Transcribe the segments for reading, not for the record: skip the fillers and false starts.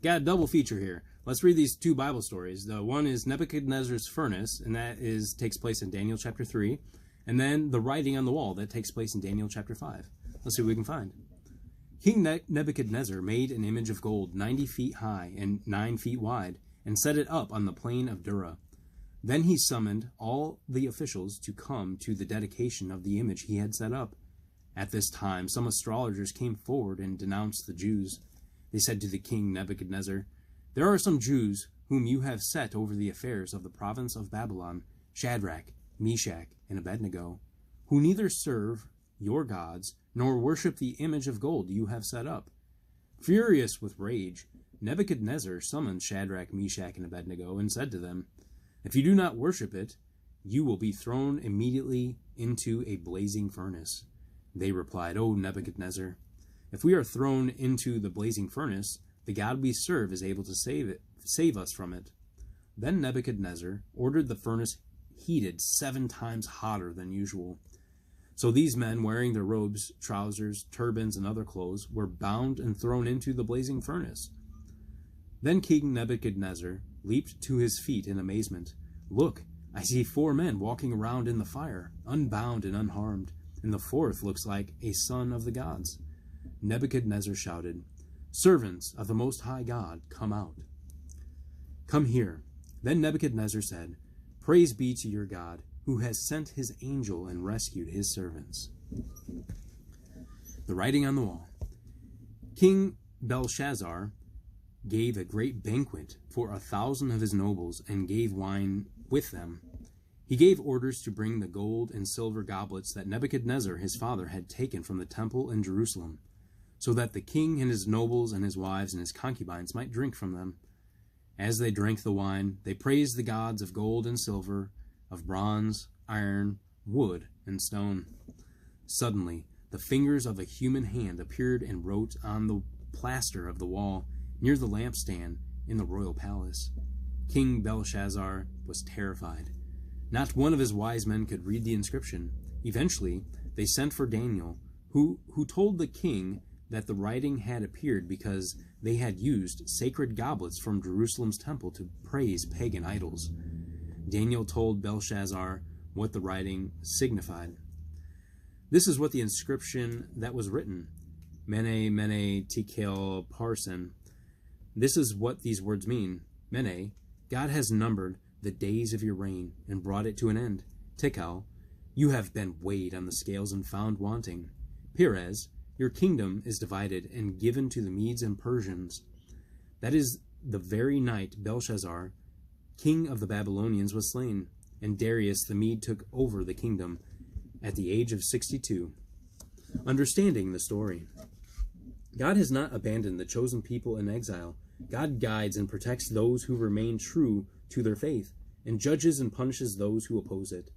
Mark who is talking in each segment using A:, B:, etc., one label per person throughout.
A: Got a double feature here. Let's read these two Bible stories. The one is Nebuchadnezzar's furnace, and that takes place in Daniel chapter 3. And then the writing on the wall, that takes place in Daniel chapter 5. Let's see what we can find. King Nebuchadnezzar made an image of gold 90 feet high and 9 feet wide, and set it up on the plain of Dura. Then he summoned all the officials to come to the dedication of the image he had set up. At this time, some astrologers came forward and denounced the Jews. They said to the king Nebuchadnezzar, "There are some Jews whom you have set over the affairs of the province of Babylon, Shadrach, Meshach, and Abednego, who neither serve your gods nor worship the image of gold you have set up." Furious with rage, Nebuchadnezzar summoned Shadrach, Meshach, and Abednego and said to them, "If you do not worship it, you will be thrown immediately into a blazing furnace." They replied, "O Nebuchadnezzar, if we are thrown into the blazing furnace, the God we serve is able to save us from it." Then Nebuchadnezzar ordered the furnace heated 7 times hotter than usual. So these men, wearing their robes, trousers, turbans, and other clothes, were bound and thrown into the blazing furnace. Then King Nebuchadnezzar leaped to his feet in amazement. "Look, I see 4 men walking around in the fire, unbound and unharmed, and the 4th looks like a son of the gods." Nebuchadnezzar shouted, "Servants of the Most High God, come out. Come here." Then Nebuchadnezzar said, "Praise be to your God, who has sent his angel and rescued his servants." The writing on the wall. King Belshazzar gave a great banquet for 1,000 of his nobles and gave wine with them. He gave orders to bring the gold and silver goblets that Nebuchadnezzar his father had taken from the temple in Jerusalem, so that the king and his nobles and his wives and his concubines might drink from them. As they drank the wine, they praised the gods of gold and silver, of bronze, iron, wood, and stone. Suddenly, the fingers of a human hand appeared and wrote on the plaster of the wall near the lampstand in the royal palace. King Belshazzar was terrified. Not one of his wise men could read the inscription. Eventually, they sent for Daniel, who told the king that the writing had appeared because they had used sacred goblets from Jerusalem's temple to praise pagan idols. Daniel told Belshazzar what the writing signified. This is what the inscription that was written. Mene, mene, tekel, parsin. This is what these words mean. Mene, God has numbered the days of your reign and brought it to an end. Tekel, you have been weighed on the scales and found wanting. Peres, your kingdom is divided and given to the Medes and Persians. That is the very night Belshazzar, king of the Babylonians, was slain, and Darius the Mede took over the kingdom at the age of 62. Understanding the story. God has not abandoned the chosen people in exile. God guides and protects those who remain true to their faith, and judges and punishes those who oppose it.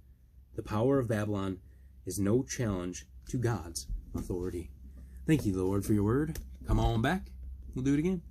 A: The power of Babylon is no challenge to God's authority. Thank you, Lord, for your word. Come on back. We'll do it again.